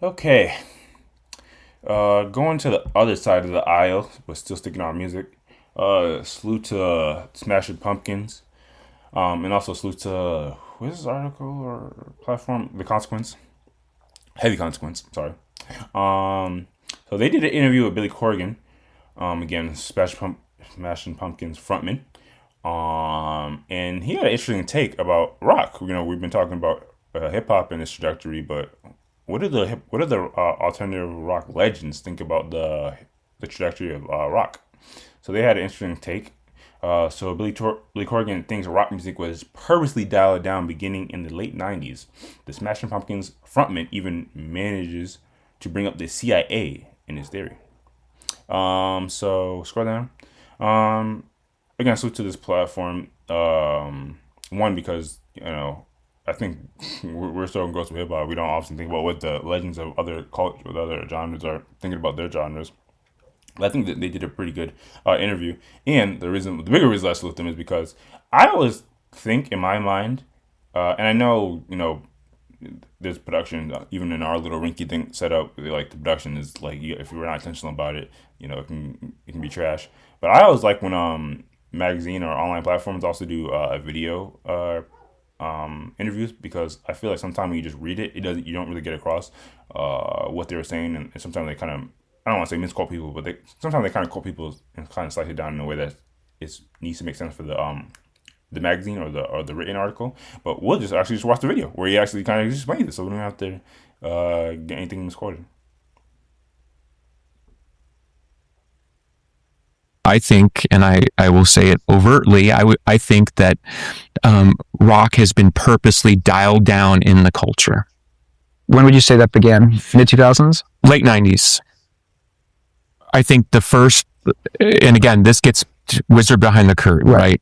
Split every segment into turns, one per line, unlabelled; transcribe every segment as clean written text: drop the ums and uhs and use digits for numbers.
Okay, going to the other side of the aisle, but still sticking on music. Salute to Smashing Pumpkins, and also salute to what is this article or platform? The Consequence, Heavy Consequence. Sorry. So they did an interview with Billy Corgan. Again, Smashing Pumpkins frontman. And he had an interesting take about rock. We've been talking about hip hop and its trajectory, but what do the alternative rock legends think about the trajectory of rock? So they had an interesting take. Billy Corgan thinks rock music was purposely dialed down beginning in the late '90s. The Smashing Pumpkins frontman even manages to bring up the CIA in his theory. So scroll down. Um, Again, salute to this platform. One because I think we're so engrossed with hip hop, we don't often think about what the legends of other culture, with other genres are thinking about their genres. But I think that they did a pretty good interview, and the bigger reason I salute them is because I always think in my mind, and I know there's production even in our little rinky dink setup. Like the production is like if you're not intentional about it, it can be trash. But I always like when magazine or online platforms also do video interviews because I feel like sometimes when you just read it, you don't really get across what they were saying, and sometimes they kind of I don't want to say misquote people, but they sometimes they kind of quote people and kind of slice it down in a way that it needs to make sense for the magazine or the written article. But we'll just watch the video where he actually kind of explains it, so we don't have to get anything misquoted.
I think, and I will say it overtly, I think that rock has been purposely dialed down in the culture.
When would you say that began? Mid 2000s?
Late 90s. I think the first, and again, this gets wizard behind the curtain, right?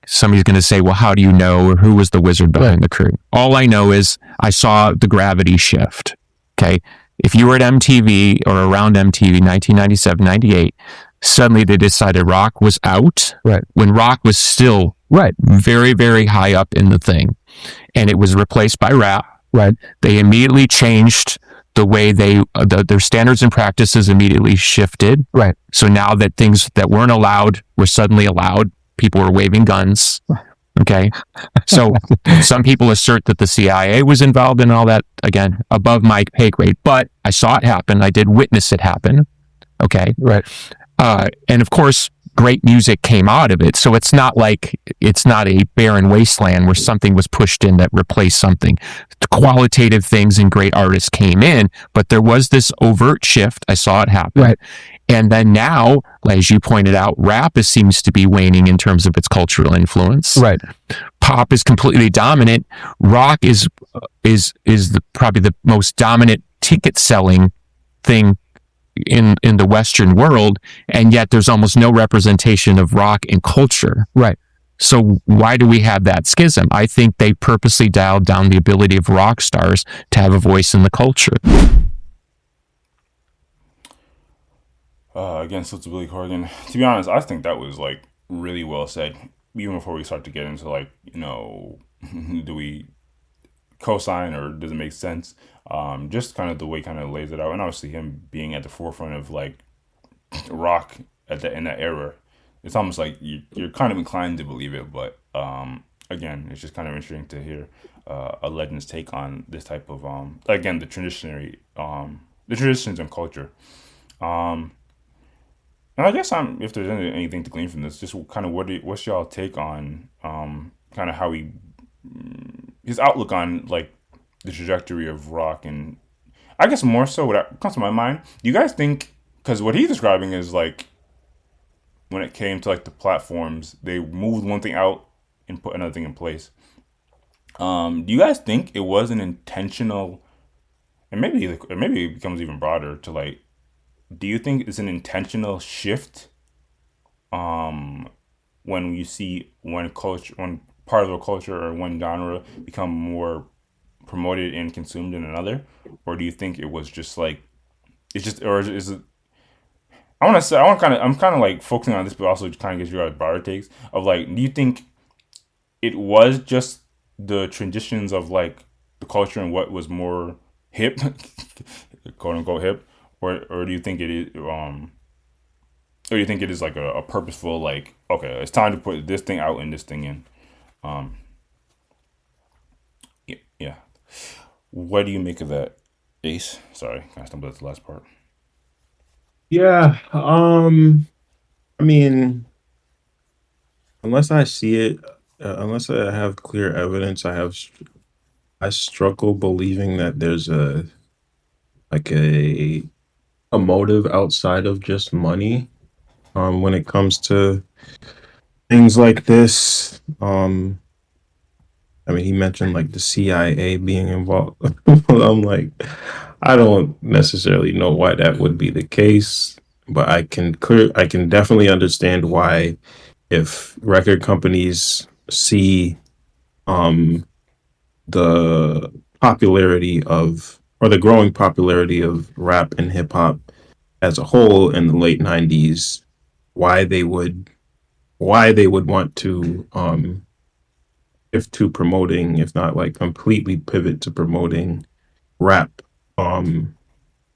Somebody's going to say, well, how do you know, or who was the wizard behind the curtain? All I know is I saw the gravity shift. Okay. If you were at MTV or around MTV, 1997, 98, suddenly they decided rock was out.
Right.
When rock was still very, very high up in the thing. And it was replaced by rap.
Right.
They immediately changed the way their standards and practices immediately shifted.
Right.
So now that things that weren't allowed were suddenly allowed, people were waving guns. Okay. So some people assert that the CIA was involved in all that, again, above my pay grade, but I saw it happen. I did witness it happen. Okay.
Right.
And of course, great music came out of it. So it's not a barren wasteland where something was pushed in that replaced something. The qualitative things and great artists came in, but there was this overt shift. I saw it happen.
Right.
And then now, as you pointed out, rap seems to be waning in terms of its cultural influence.
Right.
Pop is completely dominant. Rock is probably the most dominant ticket selling thing in the Western world, and yet there's almost no representation of rock in culture.
Right.
So why do we have that schism? I think they purposely dialed down the ability of rock stars to have a voice in the culture.
Again, so to Billy Corgan. To be honest, I think that was like really well said. Even before we start to get into like, do we co-sign or does it make sense? Just kind of the way he kind of lays it out, and obviously him being at the forefront of like rock in that era, it's almost like you're kind of inclined to believe it. But again, it's just kind of interesting to hear a legend's take on this type of again the traditions and culture. And I guess if there's anything to glean from this, just kind of what's y'all take on kind of how his outlook on like the trajectory of rock, and I guess more so what comes to my mind. Do you guys think, because what he's describing is like when it came to like the platforms, they moved one thing out and put another thing in place. Do you guys think it was an intentional, and maybe it becomes even broader to like, do you think it's an intentional shift when you see one part of a culture or one genre become more promoted and consumed in another, or do you think it was just like it's just, or is it? I'm kind of like focusing on this, but also kind of gives you guys broader takes of like, do you think it was just the transitions of like the culture and what was more hip, quote unquote hip, or do you think it is or do you think it is like a purposeful like okay, it's time to put this thing out and this thing in? Um, yeah, yeah. What do you make of that, Ace? Sorry, I stumbled at the last part.
Yeah. I mean, unless I see it, unless I have clear evidence, I struggle believing that there's like a motive outside of just money. When it comes to things like this, I mean, he mentioned like the CIA being involved. I'm like, I don't necessarily know why that would be the case, but I can definitely understand why if record companies see um the popularity of or the growing popularity of rap and hip hop as a whole in the late 90s, why they would why they would want to if to promoting, if not like completely pivot to promoting rap um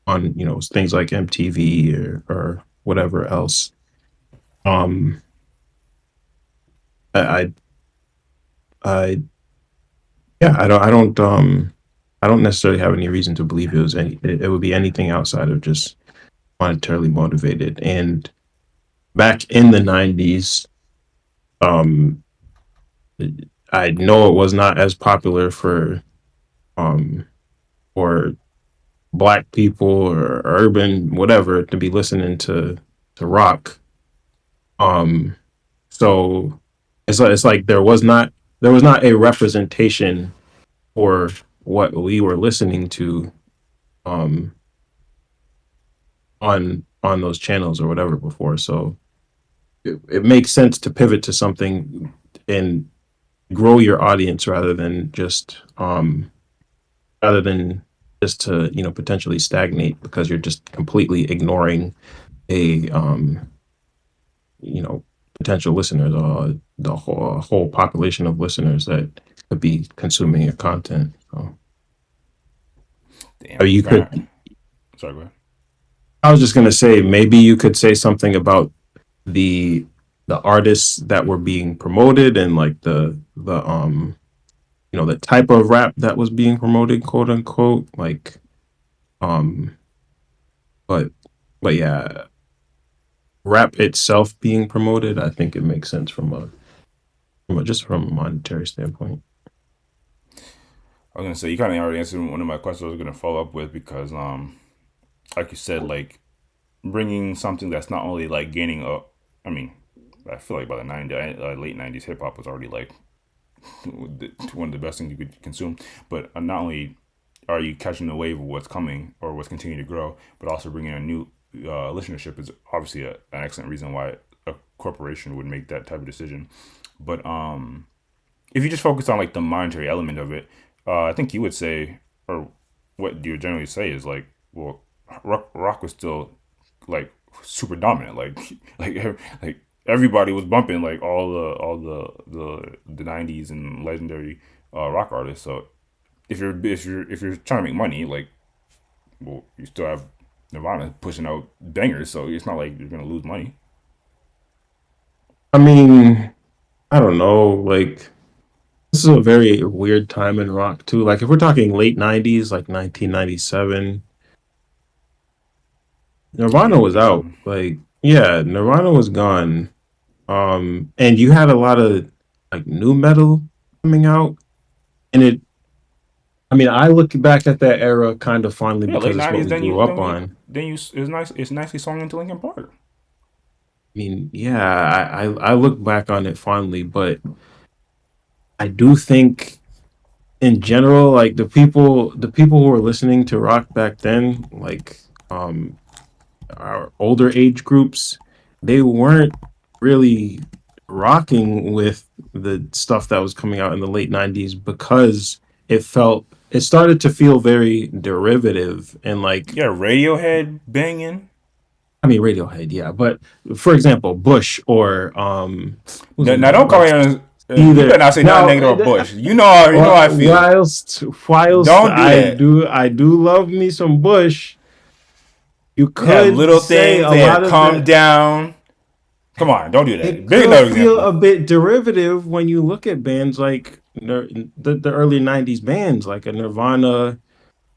on things like MTV or whatever else. Um I I yeah, I don't necessarily have any reason to believe it would be anything outside of just monetarily motivated. And back in the 90s, um I know it was not as popular um for black people or urban whatever to be listening to rock. Um so it's like there was not a representation for what we were listening to um on those channels or whatever before. So it makes sense to pivot to something and grow your audience rather than just to potentially stagnate because you're just completely ignoring a you know potential listeners or the whole population of listeners that could be consuming your content. So or
Damn,
you
you kind
could
of. Sorry, go ahead.
I was just gonna say maybe you could say something about the the artists that were being promoted and like the the type of rap that was being promoted, quote unquote. Like um but but yeah, rap itself being promoted, I think it makes sense just from a monetary standpoint.
I was gonna say you kind of already answered one of my questions. I was gonna follow up with because like you said, like bringing something that's not only like gaining up. I mean, I feel like by the late '90s, hip hop was already like one of the best things you could consume. But not only are you catching the wave of what's coming or what's continuing to grow, but also bringing a new listenership is obviously an excellent reason why a corporation would make that type of decision. But if you just focus on like the monetary element of it, I think you would say, or what you would generally say is like, well, rock was still like super dominant. Like like everybody was bumping like all the '90s and legendary rock artists. So if you're trying to make money, like well, you still have Nirvana pushing out bangers. So it's not like you're gonna lose money.
I mean, I don't know, like this is a very weird time in rock too. Like if we're talking late 90s, like 1997, Nirvana was out.
1997.
Like yeah, Nirvana was gone. And you had a lot of like new metal coming out, and I mean, I look back at that era kind of fondly
Yeah,
because
late
it's what
'90s.
we
Then
grew
you
up
then you
on.
then you it's nice. It's nicely sung into Linkin Park.
I mean, yeah, I look back on it fondly, but I do think in general, like the people who were listening to rock back then, like um our older age groups, they weren't really rocking with the stuff that was coming out in the late 90s because it started to feel very derivative and like
Yeah, Radiohead banging.
I mean Radiohead, yeah, but for example, Bush or who's
Now
another
don't call
like
me on. You
either
better not say nothing
now.
negative about Bush. You know how I feel.
Whilst
Don't do that.
I do love me some Bush, you
They had
could
little
say
things.
a
They had
lot of
calm
that.
down. Come on, don't do that.
It
Big
could
another
feel
example.
a bit derivative when you look at bands like the early '90s bands like a Nirvana,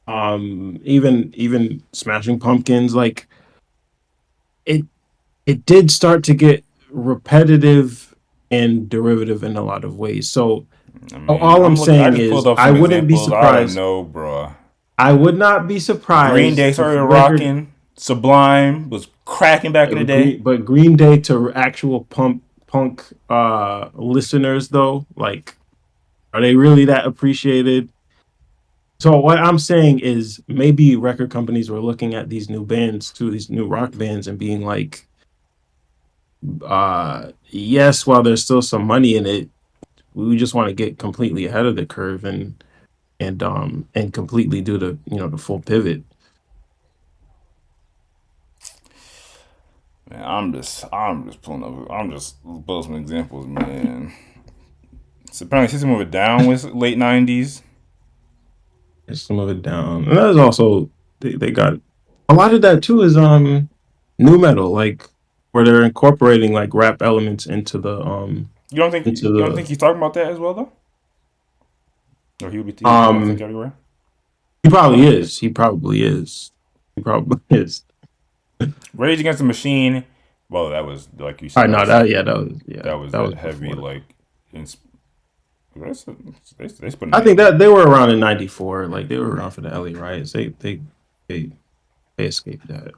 even Smashing Pumpkins. Like it it did start to get repetitive and derivative in a lot of ways. So
I mean,
all I'm
I
saying
just pulled
is
up
I
some
wouldn't be
examples. I don't
surprised.
know, bro.
I would not be
Green Day
surprised if
started
record
rocking. Sublime was cracking back in the day.
Green Day to actual punk listeners though, like are they really that appreciated? So what I'm saying is maybe record companies were looking at these new bands too, these new rock bands and being like, yes, while there's still some money in it, we just want to get completely ahead of the curve and completely do the full pivot.
Man, I'm just pulling some examples, man. So apparently, System of a Down was late '90s.
And some of it down. And that's also they got a lot of that too is new metal, like where they're incorporating like rap elements
You
into
don't think
the
he's talking about that as well though? Or he throwing things
um
everywhere?
he probably is. He probably is. He probably is.
Rage Against the Machine. Well, that was like you
I
said.
know that. Yeah,
That was
that was
that heavy
before that.
like. Ins- they spent
I think
name.
that they were around in '94. Like they were around for the LA riots. They they escaped that.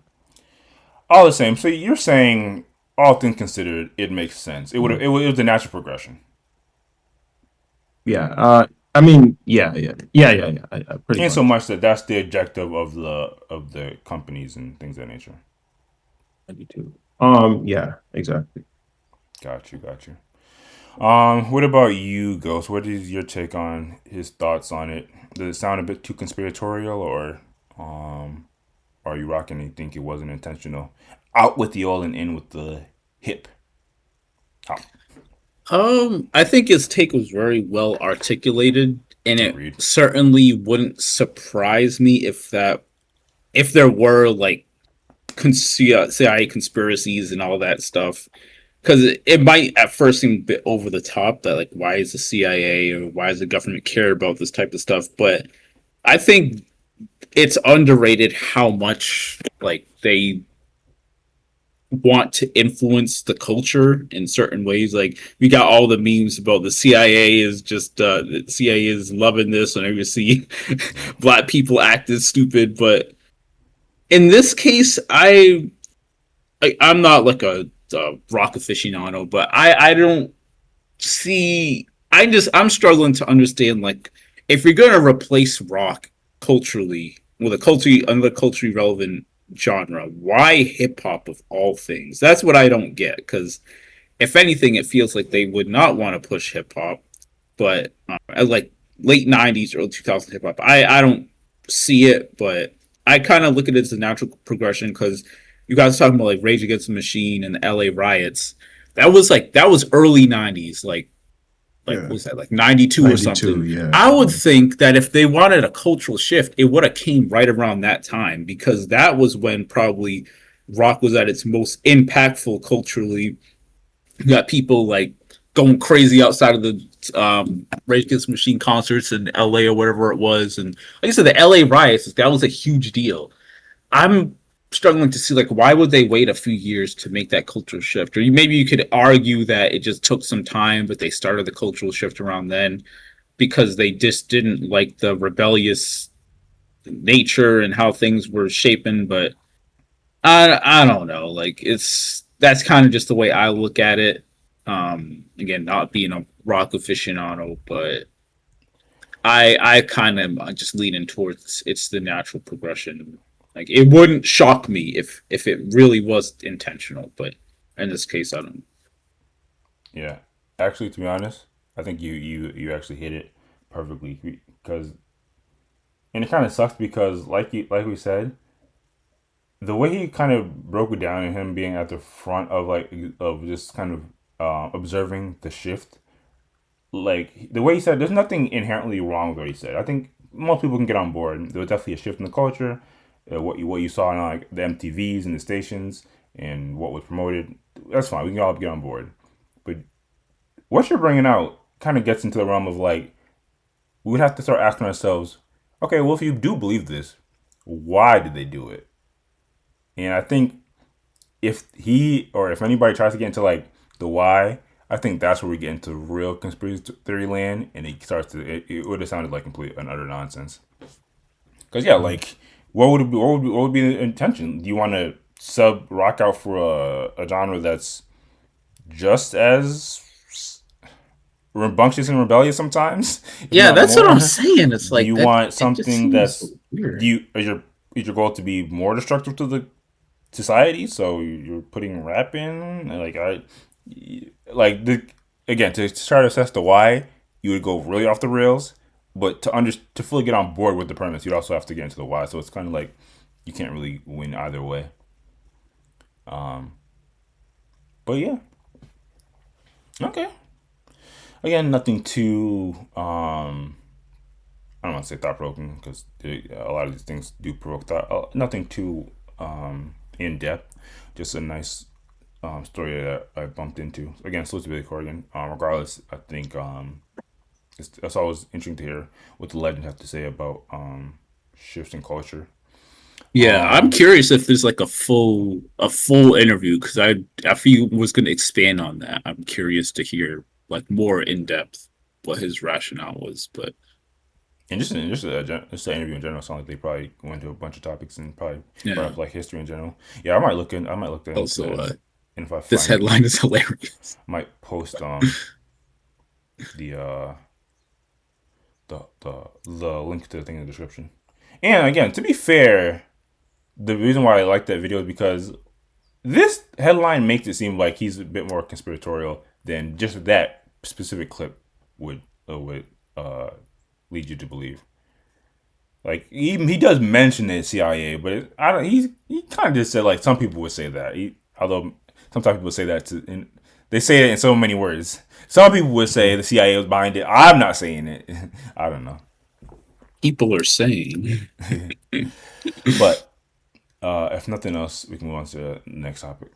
All the same. So you're saying, all things considered, it makes sense. It was the natural progression.
Yeah. I mean, yeah. Pretty
In so
much.
much that that's the objective of the companies and things of that nature.
92. Yeah, exactly.
Got you. What about you, Ghost? What is your take on his thoughts on it? Does it sound a bit too conspiratorial, or are you rocking and you think it wasn't intentional? Out with the old and in with the hip hop.
I think his take was very well articulated, and it
Agreed.
certainly wouldn't surprise me if there were like CIA conspiracies and all that stuff. Because it might at first seem a bit over the top that like why is the CIA or why does the government care about this type of stuff? But I think it's underrated how much like they want to influence the culture in certain ways. Like we got all the memes about the CIA is just the CIA is loving this whenever you see black people acting stupid. But in this case, I'm not like a rock aficionado, but I don't see. I'm struggling to understand like if you're gonna replace rock culturally with another culturally relevant genre, why hip hop of all things? That's what I don't get. Because if anything, it feels like they would not want to push hip hop, but like late '90s, early 2000s hip hop, I don't see it, but I kind of look at it as a natural progression because you guys talking about like Rage Against the Machine and the LA riots. That was early '90s, like what
Yeah.
was that like 92 or
92,
something.
yeah.
I would think that if they wanted a cultural shift it would have came right around that time because that was when probably rock was at its most impactful culturally. You got people like going crazy outside of the Rage Against the Machine concerts in LA or whatever it was, and like I said the LA riots, that was a huge deal. I'm struggling to see like why would they wait a few years to make that cultural shift, or maybe you could argue that it just took some time but they started the cultural shift around then because they just didn't like the rebellious nature and how things were shaping. But I don't know, like that's kind of just the way I look at it. Again, not being a rock aficionado, but I kind of just leaning towards it's the natural progression. Like it wouldn't shock me if it really was intentional, but in this case, I don't.
Yeah, actually, to be honest, I think you actually hit it perfectly because, and it kind of sucks because like we said, the way he kind of broke it down and him being at the front of like of just kind of observing the shift like the way he said, there's nothing inherently wrong with what he said. I think most people can get on board. There was definitely a shift in the culture. What you saw in like the MTVs and the stations and what was promoted. That's fine. We can all get on board. But what you're bringing out kind of gets into the realm of like we would have to start asking ourselves, okay, well, if you do believe this, why did they do it? And I think if he or if anybody tries to get into like the why, I think that's where we get into real conspiracy theory land, and it starts to it would have sounded like complete and utter nonsense. Because yeah, like what would it be? What would be the intention? Do you want to sub rock out for a genre that's just as rambunctious and rebellious sometimes? if
Yeah,
not
that's what
more?
I'm saying. It's
Do
like
you
that.
want
It just
something
seems
that's
weird.
do you is your goal to be more destructive to the society? So you're putting rap in, and like I like the again to try to assess the why, you would go really off the rails. But to fully get on board with the premise, you'd also have to get into the why. So it's kind of like you can't really win either way. Um, but yeah, okay. Again, nothing too I don't want to say thought provoking because a lot of these things do provoke thought. Nothing too in depth. Just a nice story that I bumped into. Again, salute to Billy Corgan. Regardless, I think it's always interesting to hear what the legend have to say about shifts in culture.
Yeah, I'm
Um,
curious if there's like a full interview because if he was going to expand on that, I'm curious to hear like more in depth what his rationale was. But
and just the interview in general, sounds like they probably went into a bunch of topics and probably brought
yeah,
up like history in general. Yeah, I might look into
also
that, and if I
this
find it,
headline is hilarious.
I might post the the link to the thing in the description. And again, to be fair, the reason why I like that video is because this headline makes it seem like he's a bit more conspiratorial than just that specific clip would lead you to believe. Like he does mention the CIA, but I don't. He kind of just said like some people would say that. Although sometimes people say that they say it in so many words. Some people would say the CIA was behind it. I'm not saying it. I don't know,
People are saying,
but if nothing else, we can move on to the next topic.